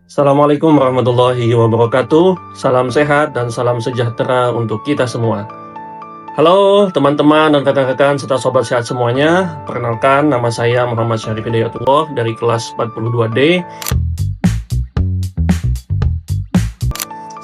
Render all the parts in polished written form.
Assalamualaikum warahmatullahi wabarakatuh. Salam sehat dan salam sejahtera untuk kita semua. Halo teman-teman dan rekan-rekan serta sobat sehat semuanya. Perkenalkan, nama saya Muhammad Syarif Hidayatullah dari kelas 42D.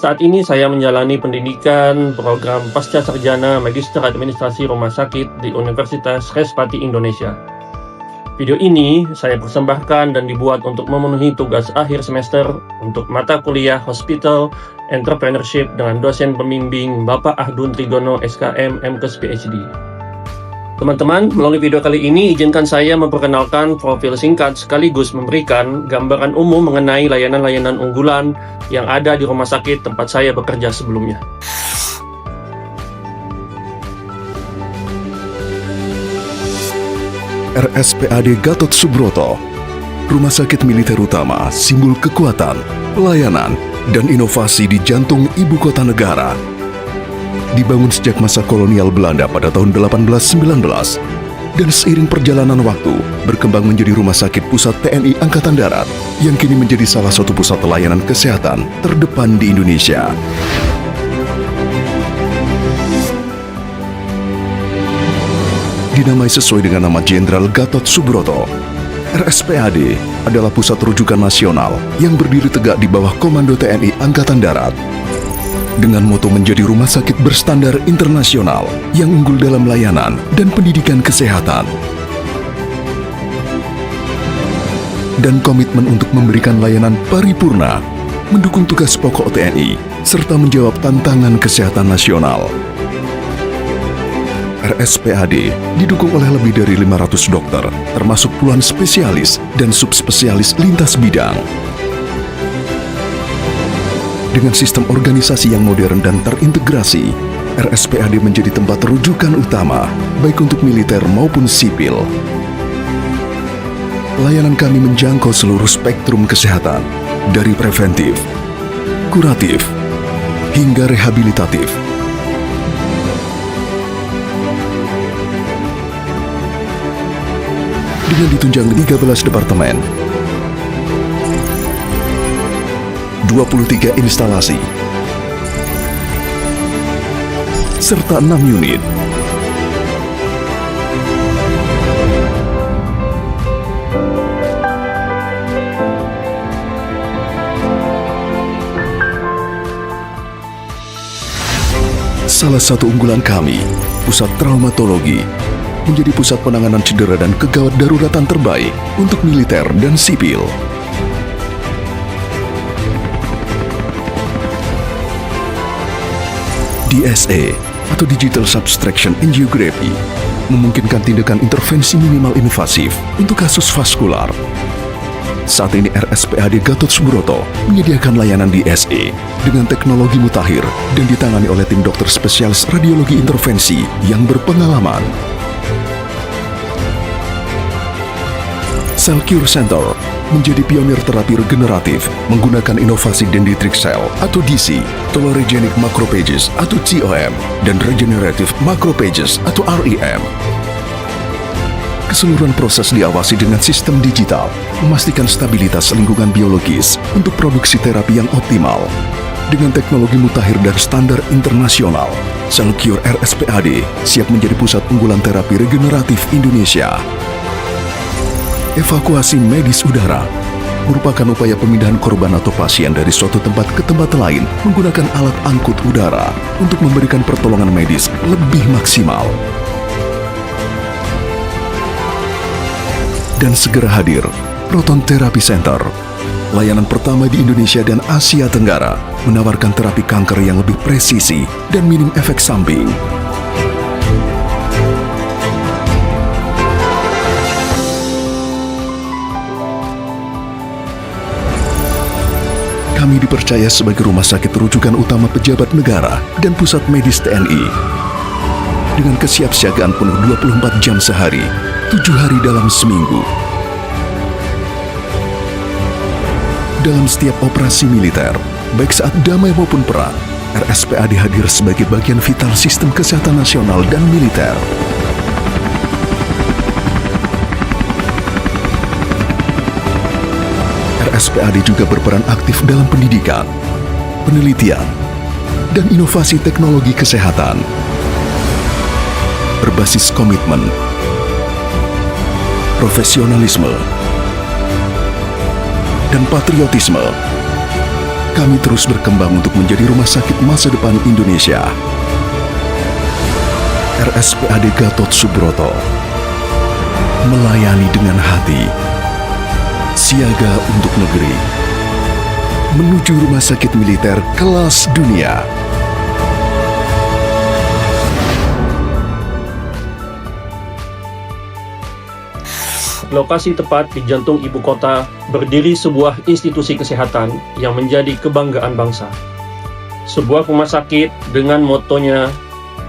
Saat ini saya menjalani pendidikan program Pasca Sarjana Magister Administrasi Rumah Sakit di Universitas Respati Indonesia. Video ini saya persembahkan dan dibuat untuk memenuhi tugas akhir semester untuk mata kuliah Hospital Entrepreneurship dengan dosen pembimbing Bapak Ahdun Trigono SKM MKes PhD. Teman-teman, melalui video kali ini izinkan saya memperkenalkan profil singkat sekaligus memberikan gambaran umum mengenai layanan-layanan unggulan yang ada di rumah sakit tempat saya bekerja sebelumnya. RSPAD Gatot Subroto, rumah sakit militer utama, simbol kekuatan, pelayanan, dan inovasi di jantung ibu kota negara. Dibangun sejak masa kolonial Belanda pada tahun 1819, dan seiring perjalanan waktu, berkembang menjadi rumah sakit pusat TNI Angkatan Darat, yang kini menjadi salah satu pusat layanan kesehatan terdepan di Indonesia. Dinamai sesuai dengan nama Jenderal Gatot Subroto, RSPAD adalah pusat rujukan nasional yang berdiri tegak di bawah Komando TNI Angkatan Darat. Dengan moto menjadi rumah sakit berstandar internasional yang unggul dalam layanan dan pendidikan kesehatan. Dan komitmen untuk memberikan layanan paripurna, mendukung tugas pokok TNI, serta menjawab tantangan kesehatan nasional. RSPAD didukung oleh lebih dari 500 dokter, termasuk puluhan spesialis dan subspesialis lintas bidang. Dengan sistem organisasi yang modern dan terintegrasi, RSPAD menjadi tempat rujukan utama, baik untuk militer maupun sipil. Layanan kami menjangkau seluruh spektrum kesehatan, dari preventif, kuratif, hingga rehabilitatif. Dengan ditunjang 13 departemen, 23 instalasi, serta 6 unit. Salah satu unggulan kami, pusat traumatologi, menjadi pusat penanganan cedera dan kegawat daruratan terbaik untuk militer dan sipil. DSA atau Digital Subtraction Angiography memungkinkan tindakan intervensi minimal invasif untuk kasus vaskular. Saat ini RSPAD Gatot Subroto menyediakan layanan DSA dengan teknologi mutakhir dan ditangani oleh tim dokter spesialis radiologi intervensi yang berpengalaman. Cell Cure Center menjadi pionir terapi regeneratif menggunakan inovasi dendritic cell atau DC, tolerogenic macrophages atau TOM, dan regenerative macrophages atau REM. Keseluruhan proses diawasi dengan sistem digital, memastikan stabilitas lingkungan biologis untuk produksi terapi yang optimal. Dengan teknologi mutakhir dan standar internasional, Cell Cure RSPAD siap menjadi pusat unggulan terapi regeneratif Indonesia. Evakuasi medis udara merupakan upaya pemindahan korban atau pasien dari suatu tempat ke tempat lain menggunakan alat angkut udara untuk memberikan pertolongan medis lebih maksimal. Dan segera hadir, Proton Therapy Center, layanan pertama di Indonesia dan Asia Tenggara, menawarkan terapi kanker yang lebih presisi dan minim efek samping. Kami dipercaya sebagai rumah sakit rujukan utama pejabat negara dan pusat medis TNI. Dengan kesiapsiagaan penuh 24 jam sehari, 7 hari dalam seminggu. Dalam setiap operasi militer, baik saat damai maupun perang, RSPAD hadir sebagai bagian vital sistem kesehatan nasional dan militer. RSPAD juga berperan aktif dalam pendidikan, penelitian, dan inovasi teknologi kesehatan. Berbasis komitmen, profesionalisme, dan patriotisme, kami terus berkembang untuk menjadi rumah sakit masa depan Indonesia. RSPAD Gatot Subroto melayani dengan hati, siaga untuk negeri, menuju rumah sakit militer kelas dunia. Lokasi tepat di jantung ibu kota berdiri sebuah institusi kesehatan yang menjadi kebanggaan bangsa. Sebuah rumah sakit dengan motonya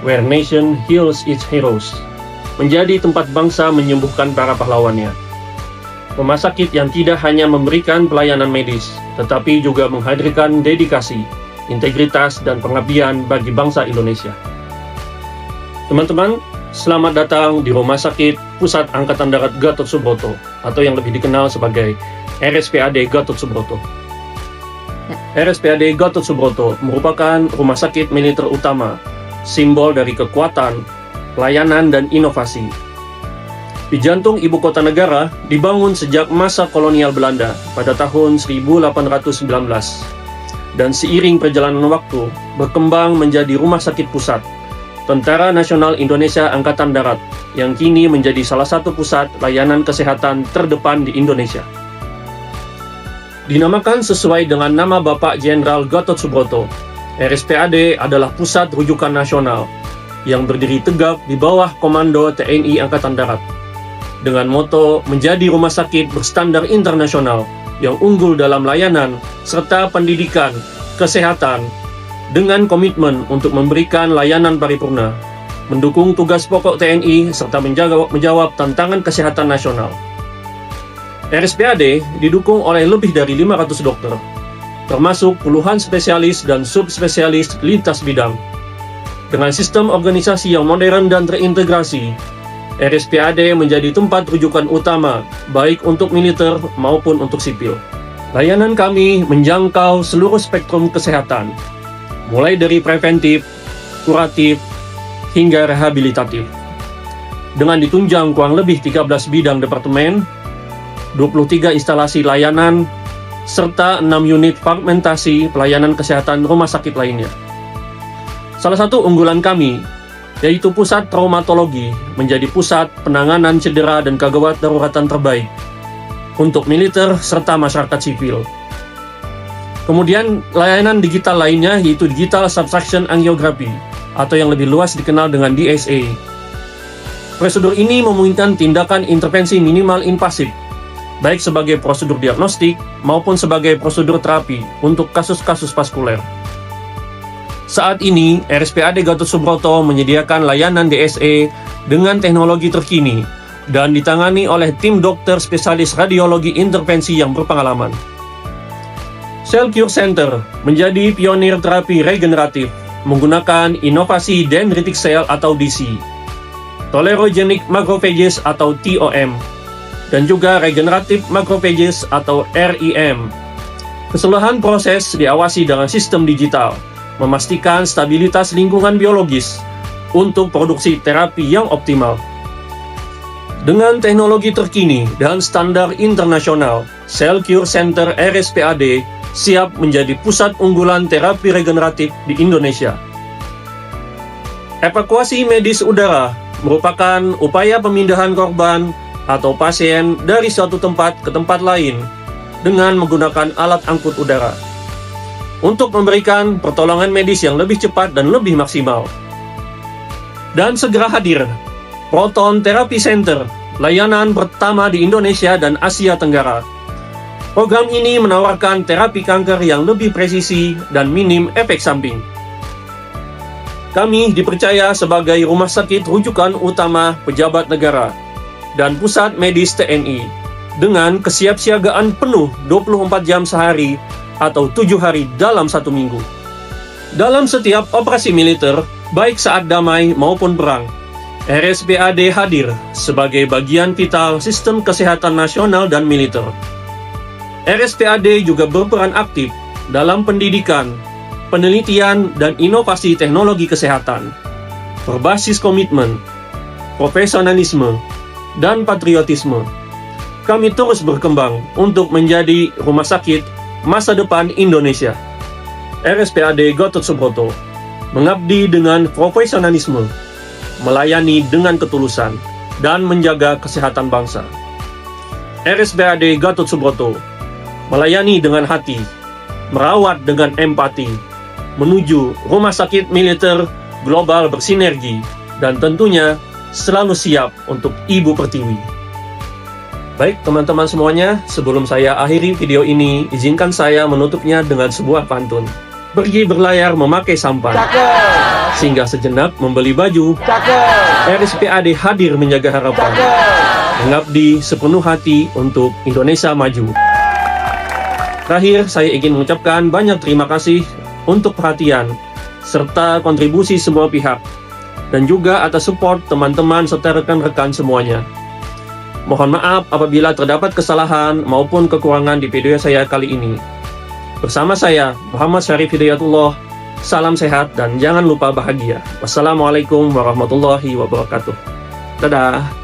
Where Nation Heals Its Heroes, menjadi tempat bangsa menyembuhkan para pahlawannya. Rumah sakit yang tidak hanya memberikan pelayanan medis, tetapi juga menghadirkan dedikasi, integritas, dan pengabdian bagi bangsa Indonesia. Teman-teman, selamat datang di Rumah Sakit Pusat Angkatan Darat Gatot Subroto, atau yang lebih dikenal sebagai RSPAD Gatot Subroto. RSPAD Gatot Subroto merupakan rumah sakit militer utama, simbol dari kekuatan, pelayanan, dan inovasi. Di jantung ibu kota negara, dibangun sejak masa kolonial Belanda pada tahun 1819, dan seiring perjalanan waktu, berkembang menjadi Rumah Sakit Pusat Tentara Nasional Indonesia Angkatan Darat, yang kini menjadi salah satu pusat layanan kesehatan terdepan di Indonesia. Dinamakan sesuai dengan nama Bapak Jenderal Gatot Subroto, RSPAD adalah pusat rujukan nasional yang berdiri tegak di bawah Komando TNI Angkatan Darat, dengan moto menjadi rumah sakit berstandar internasional yang unggul dalam layanan serta pendidikan, kesehatan, dengan komitmen untuk memberikan layanan paripurna, mendukung tugas pokok TNI, serta menjawab tantangan kesehatan nasional. RSPAD didukung oleh lebih dari 500 dokter, termasuk puluhan spesialis dan subspesialis lintas bidang. Dengan sistem organisasi yang modern dan terintegrasi, RSPAD menjadi tempat rujukan utama, baik untuk militer maupun untuk sipil. Layanan kami menjangkau seluruh spektrum kesehatan, mulai dari preventif, kuratif, hingga rehabilitatif. Dengan ditunjang kurang lebih 13 bidang departemen, 23 instalasi layanan, serta 6 unit fragmentasi pelayanan kesehatan rumah sakit lainnya. Salah satu unggulan kami, yaitu pusat traumatologi, menjadi pusat penanganan cedera dan kagawat daruratan terbaik untuk militer serta masyarakat sipil. Kemudian layanan digital lainnya yaitu Digital Subtraction Angiography, atau yang lebih luas dikenal dengan DSA. Prosedur ini memungkinkan tindakan intervensi minimal invasif, baik sebagai prosedur diagnostik maupun sebagai prosedur terapi untuk kasus-kasus vaskuler. Saat ini, RSPAD Gatot Subroto menyediakan layanan DSA dengan teknologi terkini dan ditangani oleh tim dokter spesialis radiologi intervensi yang berpengalaman. Cell Cure Center menjadi pionir terapi regeneratif menggunakan inovasi dendritic cell atau DC, tolerogenic macrophages atau TOM, dan juga regenerative macrophages atau REM. Keseluruhan proses diawasi dengan sistem digital, memastikan stabilitas lingkungan biologis untuk produksi terapi yang optimal. Dengan teknologi terkini dan standar internasional, Cell Cure Center RSPAD siap menjadi pusat unggulan terapi regeneratif di Indonesia. Evakuasi medis udara merupakan upaya pemindahan korban atau pasien dari suatu tempat ke tempat lain dengan menggunakan alat angkut udara untuk memberikan pertolongan medis yang lebih cepat dan lebih maksimal. Dan segera hadir Proton Therapy Center, layanan pertama di Indonesia dan Asia Tenggara. Program ini menawarkan terapi kanker yang lebih presisi dan minim efek samping. Kami dipercaya sebagai rumah sakit rujukan utama pejabat negara dan pusat medis TNI dengan kesiapsiagaan penuh 24 jam sehari atau 7 hari dalam 1 minggu. Dalam setiap operasi militer, baik saat damai maupun perang, RSPAD hadir sebagai bagian vital sistem kesehatan nasional dan militer. RSPAD juga berperan aktif dalam pendidikan, penelitian, dan inovasi teknologi kesehatan, berbasis komitmen, profesionalisme, dan patriotisme. Kami terus berkembang untuk menjadi rumah sakit masa depan Indonesia. RSPAD Gatot Subroto mengabdi dengan profesionalisme, melayani dengan ketulusan, dan menjaga kesehatan bangsa. RSPAD Gatot Subroto melayani dengan hati, merawat dengan empati, menuju rumah sakit militer global bersinergi, dan tentunya selalu siap untuk Ibu Pertiwi. Baik teman-teman semuanya, sebelum saya akhiri video ini, izinkan saya menutupnya dengan sebuah pantun. Pergi berlayar memakai sampan, sehingga sejenak membeli baju. RSPAD hadir menjaga harapan, mengabdi sepenuh hati untuk Indonesia maju. Terakhir, saya ingin mengucapkan banyak terima kasih untuk perhatian serta kontribusi semua pihak, dan juga atas support teman-teman serta rekan-rekan semuanya. Mohon maaf apabila terdapat kesalahan maupun kekurangan di video saya kali ini. Bersama saya, Muhammad Syarif Hidayatullah, salam sehat dan jangan lupa bahagia. Wassalamualaikum warahmatullahi wabarakatuh. Dadah.